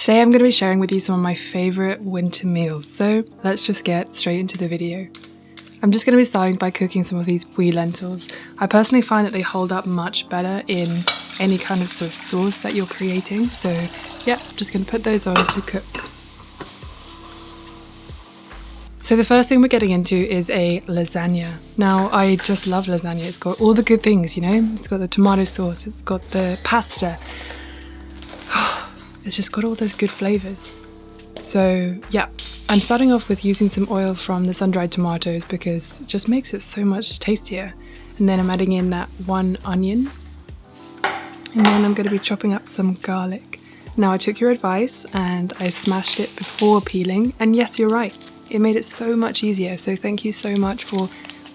Today I'm going to be sharing with you some of my favourite winter meals, so let's just get straight into the video. I'm just going to be starting by cooking some of these wee lentils. I personally find that they hold up much better in any kind of sort of sauce that you're creating, so yeah, I'm just going to put those on to cook. So the first thing we're getting into is a lasagna. Now, I just love lasagna. It's got all the good things, you know? It's got the tomato sauce, it's got the pasta. It's just got all those good flavours. So yeah, I'm starting off with using some oil from the sun-dried tomatoes because it just makes it so much tastier. And then I'm adding in that one onion. And then I'm going to be chopping up some garlic. Now, I took your advice and I smashed it before peeling. And yes, you're right. It made it so much easier, so thank you so much for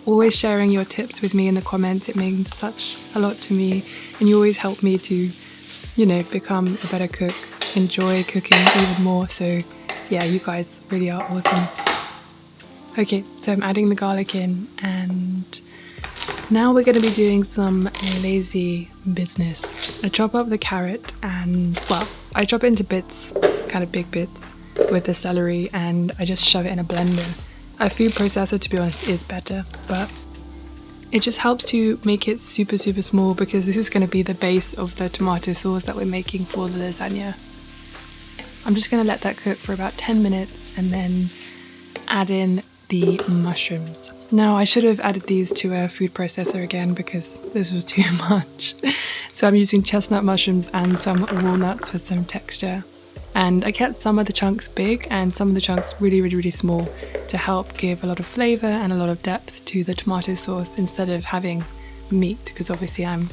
always sharing your tips with me in the comments. It means such a lot to me, and you always help me to, you know, become a better cook, enjoy cooking even more. So yeah, you guys really are awesome. Okay, so I'm adding the garlic in, and now we're going to be doing some lazy business. I chop up the carrot and, well, I chop it into bits, kind of big bits, with the celery, and I just shove it in a blender. A food processor, to be honest, is better, but it just helps to make it super small because this is going to be the base of the tomato sauce that we're making for the lasagna. I'm just going to let that cook for about 10 minutes and then add in the mushrooms. Now, I should have added these to a food processor again because this was too much. So I'm using chestnut mushrooms and some walnuts for some texture. And I kept some of the chunks big and some of the chunks really small to help give a lot of flavour and a lot of depth to the tomato sauce instead of having meat, because obviously I'm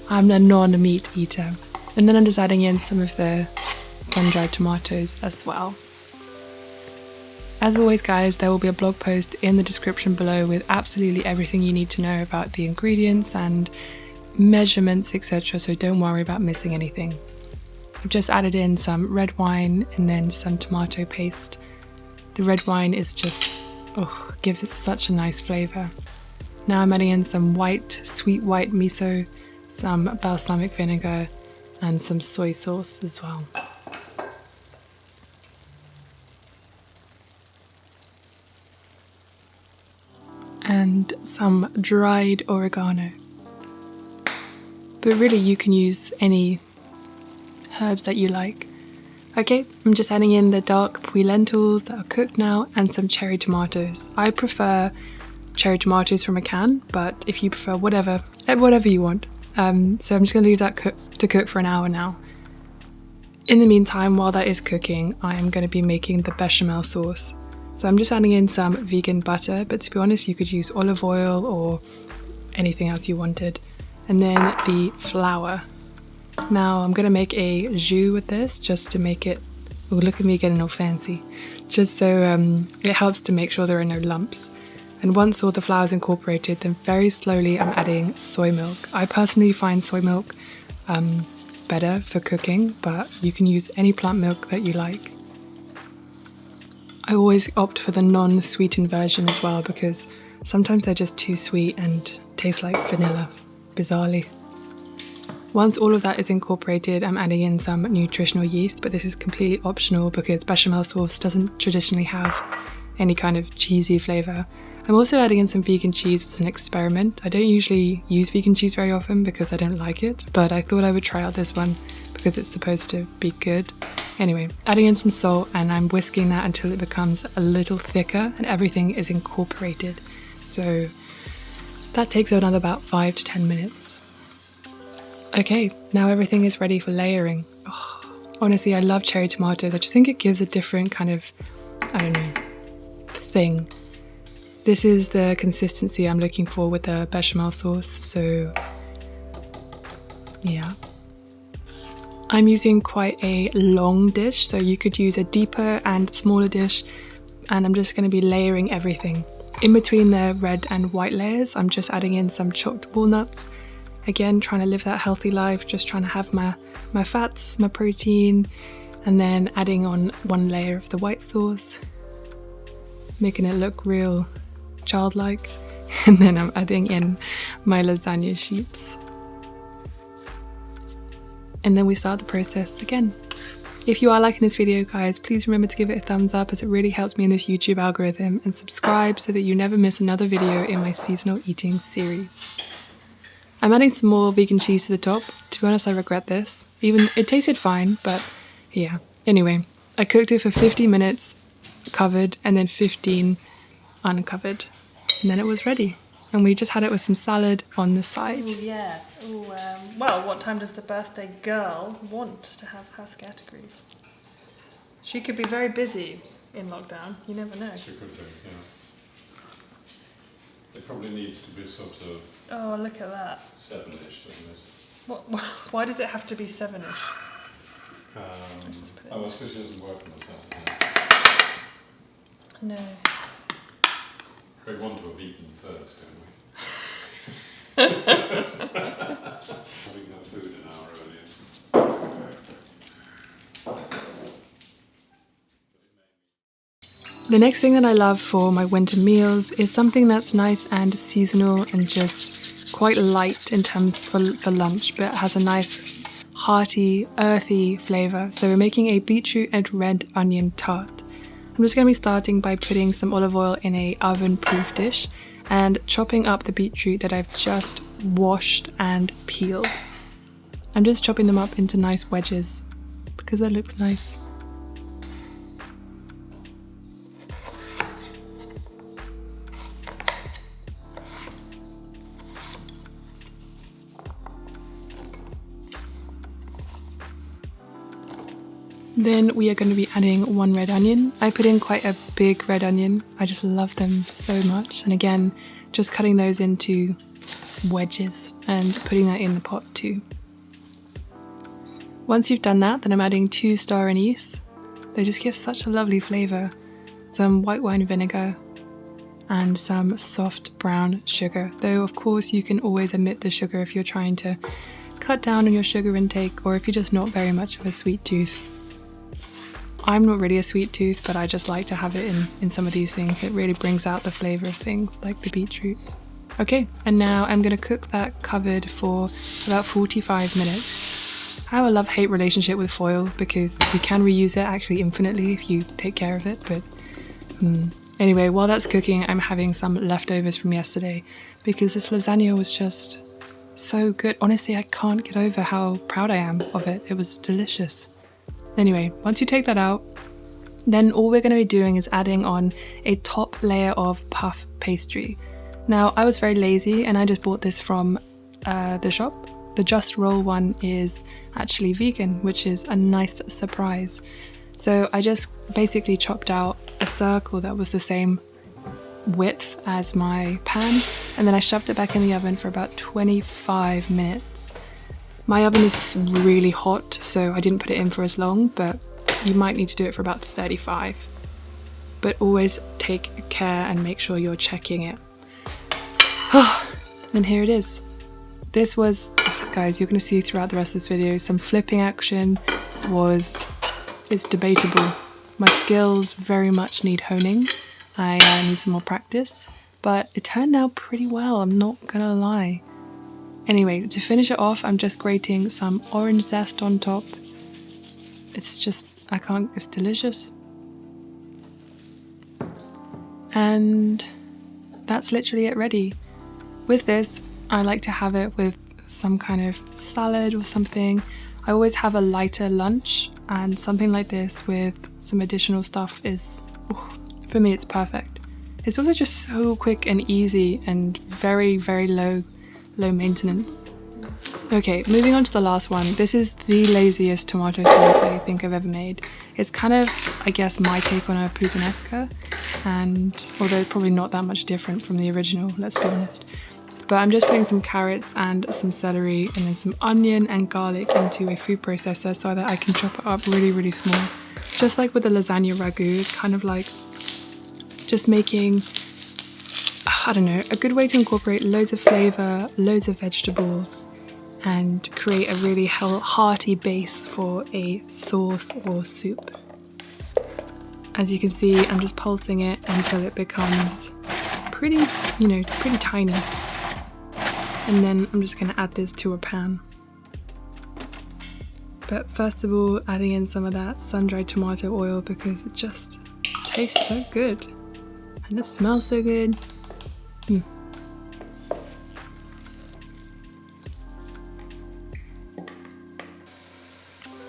a non-meat eater. And then I'm just adding in some of the sun-dried tomatoes as well. As always, guys, there will be a blog post in the description below with absolutely everything you need to know about the ingredients and measurements, etc. So don't worry about missing anything. I've just added in some red wine and then some tomato paste. The red wine is just, gives it such a nice flavour. Now I'm adding in some sweet white miso, some balsamic vinegar and some soy sauce as well. And some dried oregano. But really you can use any herbs that you like. Okay, I'm just adding in the dark pui lentils that are cooked now and some cherry tomatoes. I prefer cherry tomatoes from a can, but if you prefer whatever you want. So I'm just going to leave that to cook for an hour now. In the meantime, while that is cooking, I am going to be making the bechamel sauce. So I'm just adding in some vegan butter, but to be honest, you could use olive oil or anything else you wanted. And then the flour. Now I'm going to make a jus with this just to make it, look at me getting all fancy, just so it helps to make sure there are no lumps. And once all the flour is incorporated, then very slowly I'm adding soy milk. I personally find soy milk better for cooking, but you can use any plant milk that you like. I always opt for the non-sweetened version as well because sometimes they're just too sweet and taste like vanilla, bizarrely. Once all of that is incorporated, I'm adding in some nutritional yeast, but this is completely optional because bechamel sauce doesn't traditionally have any kind of cheesy flavour. I'm also adding in some vegan cheese as an experiment. I don't usually use vegan cheese very often because I don't like it, but I thought I would try out this one because it's supposed to be good. Anyway, adding in some salt, and I'm whisking that until it becomes a little thicker and everything is incorporated. So that takes another about 5 to 10 minutes. Okay, now everything is ready for layering. Honestly, I love cherry tomatoes. I just think it gives a different kind of, I don't know, thing. This is the consistency I'm looking for with the bechamel sauce, so yeah. I'm using quite a long dish, so you could use a deeper and smaller dish, and I'm just going to be layering everything. In between the red and white layers, I'm just adding in some chopped walnuts. Again, trying to live that healthy life, just trying to have my fats, my protein, and then adding on one layer of the white sauce, making it look real childlike. And then I'm adding in my lasagna sheets. And then we start the process again. If you are liking this video, guys, please remember to give it a thumbs up as it really helps me in this YouTube algorithm, and subscribe so that you never miss another video in my seasonal eating series. I'm adding some more vegan cheese to the top. To be honest, I regret this. Even it tasted fine, but yeah. Anyway, I cooked it for 50 minutes covered and then 15 uncovered. And then it was ready. And we just had it with some salad on the side. Oh yeah. Ooh, well, what time does the birthday girl want to have her categories? She could be very busy in lockdown. You never know. She could do, yeah. It probably needs to be sort of... Oh, look at that. 7-ish, doesn't it? Why does it have to be 7-ish? Oh, it's because she doesn't work on a Saturday. No. We want to have eaten first, don't we? Having our food an hour earlier. The next thing that I love for my winter meals is something that's nice and seasonal and just quite light in terms for lunch, but has a nice hearty, earthy flavour. So we're making a beetroot and red onion tart. I'm just going to be starting by putting some olive oil in a oven-proof dish and chopping up the beetroot that I've just washed and peeled. I'm just chopping them up into nice wedges because that looks nice. Then we are going to be adding 1 red onion. I put in quite a big red onion. I just love them so much. And again, just cutting those into wedges and putting that in the pot too. Once you've done that, then I'm adding 2 star anise. They just give such a lovely flavour. Some white wine vinegar and some soft brown sugar. Though of course you can always omit the sugar if you're trying to cut down on your sugar intake or if you're just not very much of a sweet tooth. I'm not really a sweet tooth, but I just like to have it in some of these things. It really brings out the flavour of things like the beetroot. Okay, and now I'm going to cook that covered for about 45 minutes. I have a love-hate relationship with foil because you can reuse it actually infinitely if you take care of it, but anyway, while that's cooking, I'm having some leftovers from yesterday because this lasagna was just so good. Honestly, I can't get over how proud I am of it. It was delicious. Anyway, once you take that out, then all we're going to be doing is adding on a top layer of puff pastry. Now, I was very lazy and I just bought this from the shop. The Just Roll one is actually vegan, which is a nice surprise. So I just basically chopped out a circle that was the same width as my pan, and then I shoved it back in the oven for about 25 minutes. My oven is really hot, so I didn't put it in for as long, but you might need to do it for about 35. But always take care and make sure you're checking it. And here it is. This was, guys, you're going to see throughout the rest of this video, some flipping action it's debatable. My skills very much need honing. I need some more practice, but it turned out pretty well, I'm not gonna lie. Anyway, to finish it off, I'm just grating some orange zest on top. It's just, it's delicious. And that's literally it ready. With this, I like to have it with some kind of salad or something. I always have a lighter lunch, and something like this with some additional stuff is, for me, it's perfect. It's also just so quick and easy and very, very low maintenance. Okay, moving on to the last one. This is the laziest tomato sauce I think I've ever made. It's kind of, I guess, my take on a Puttanesca, and although it's probably not that much different from the original, let's be honest. But I'm just putting some carrots and some celery and then some onion and garlic into a food processor so that I can chop it up really, really small. Just like with the lasagna ragu, it's kind of like just making, I don't know, a good way to incorporate loads of flavour, loads of vegetables, and create a really hearty base for a sauce or soup. As you can see, I'm just pulsing it until it becomes pretty, pretty tiny. And then I'm just going to add this to a pan. But first of all, adding in some of that sun-dried tomato oil because it just tastes so good. And it smells so good.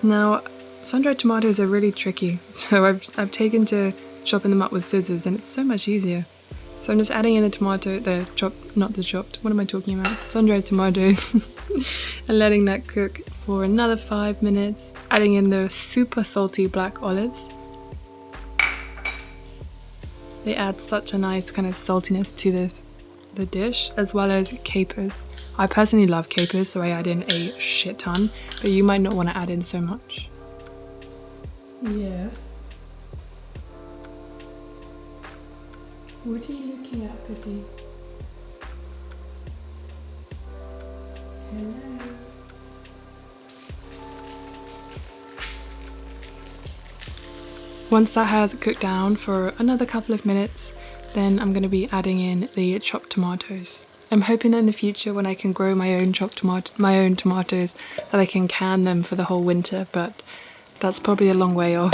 Now, sun-dried tomatoes are really tricky, so I've taken to chopping them up with scissors, and it's so much easier. So I'm just adding in sun-dried tomatoes and letting that cook for another 5 minutes. Adding in the super salty black olives. They add such a nice kind of saltiness to the dish, as well as capers. I personally love capers, so I add in a shit ton, but you might not want to add in so much. Yes. What are you looking at, Goody? Hello. Once that has cooked down for another couple of minutes, then I'm going to be adding in the chopped tomatoes. I'm hoping that in the future, when I can grow my own tomatoes, that I can can them for the whole winter, but that's probably a long way off.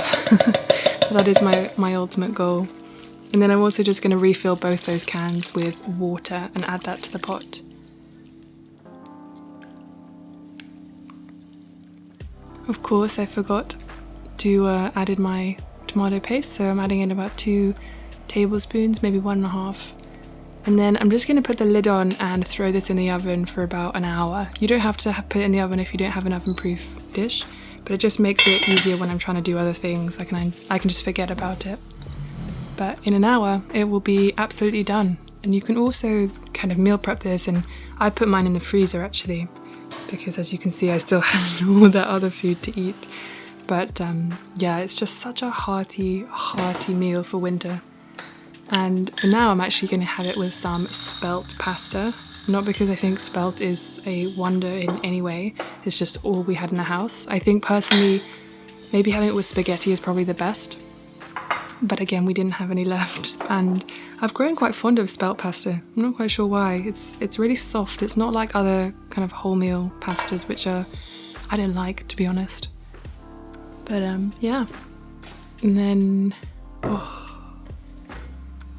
That is my ultimate goal. And then I'm also just going to refill both those cans with water and add that to the pot. Of course, I forgot to add in my tomato paste, so I'm adding in about 2 tablespoons, maybe 1.5. And then I'm just going to put the lid on and throw this in the oven for about an hour. You don't have to put it in the oven if you don't have an oven-proof dish, but it just makes it easier when I'm trying to do other things. I can just forget about it. But in an hour, it will be absolutely done. And you can also kind of meal prep this, and I put mine in the freezer actually, because as you can see, I still have all that other food to eat. But yeah, it's just such a hearty meal for winter. And for now, I'm actually going to have it with some spelt pasta. Not because I think spelt is a wonder in any way, it's just all we had in the house. I think personally, maybe having it with spaghetti is probably the best. But again, we didn't have any left, and I've grown quite fond of spelt pasta. I'm not quite sure why. It's really soft. It's not like other kind of wholemeal pastas, which I don't like, to be honest. But yeah. And then,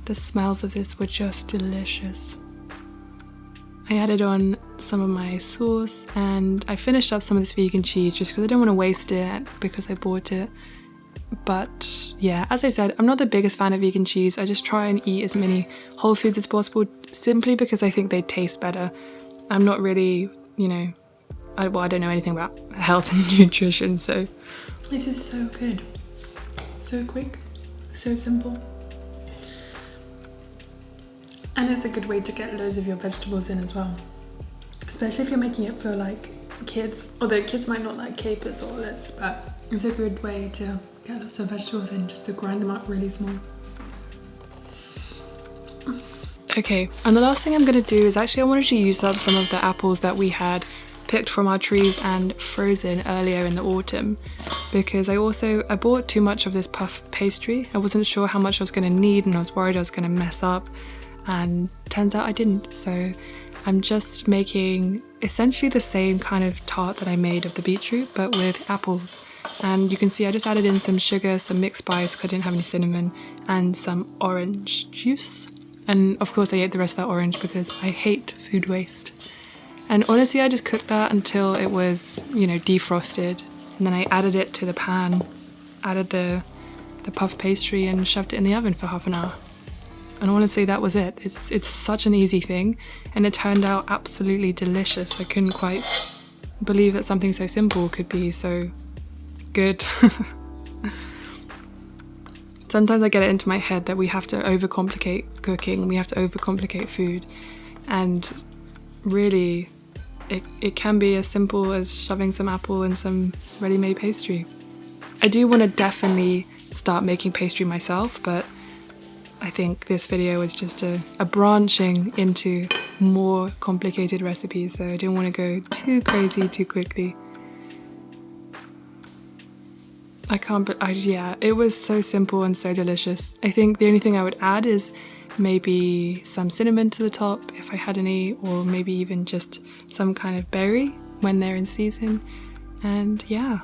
the smells of this were just delicious. I added on some of my sauce, and I finished up some of this vegan cheese just because I don't want to waste it because I bought it. But yeah, as I said, I'm not the biggest fan of vegan cheese. I just try and eat as many whole foods as possible simply because I think they taste better. I'm not really, I don't know anything about health and nutrition, so this is so good. So quick, so simple. And it's a good way to get loads of your vegetables in as well. Especially if you're making it for like kids, although kids might not like capers or olives, but it's a good way to get lots of vegetables in, just to grind them up really small. Okay, and the last thing I'm going to do is actually I wanted to use up some of the apples that we had picked from our trees and frozen earlier in the autumn, because I bought too much of this puff pastry. I wasn't sure how much I was going to need, and I was worried I was going to mess up, and turns out I didn't. So I'm just making essentially the same kind of tart that I made of the beetroot, but with apples. And you can see I just added in some sugar, some mixed spice because I didn't have any cinnamon, and some orange juice. And of course I ate the rest of that orange because I hate food waste. And honestly, I just cooked that until it was, defrosted. And then I added it to the pan, added the puff pastry and shoved it in the oven for half an hour. And honestly, that was it. It's such an easy thing, and it turned out absolutely delicious. I couldn't quite believe that something so simple could be so good. Sometimes I get it into my head that we have to overcomplicate cooking, we have to overcomplicate food, and really it can be as simple as shoving some apple in some ready-made pastry. I do want to definitely start making pastry myself, but I think this video is just a branching into more complicated recipes, so I didn't want to go too crazy too quickly. Yeah, it was so simple and so delicious. I think the only thing I would add is maybe some cinnamon to the top if I had any, or maybe even just some kind of berry when they're in season. And yeah,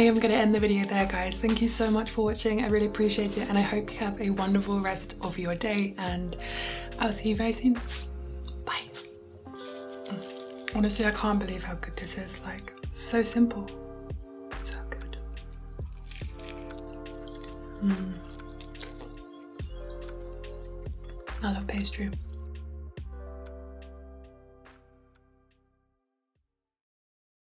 am going to end the video there, guys. Thank you so much for watching. I really appreciate it, and I hope you have a wonderful rest of your day, and I'll see you very soon. Bye. Honestly, I can't believe how good this is. Like, so simple. So good. I love pastry.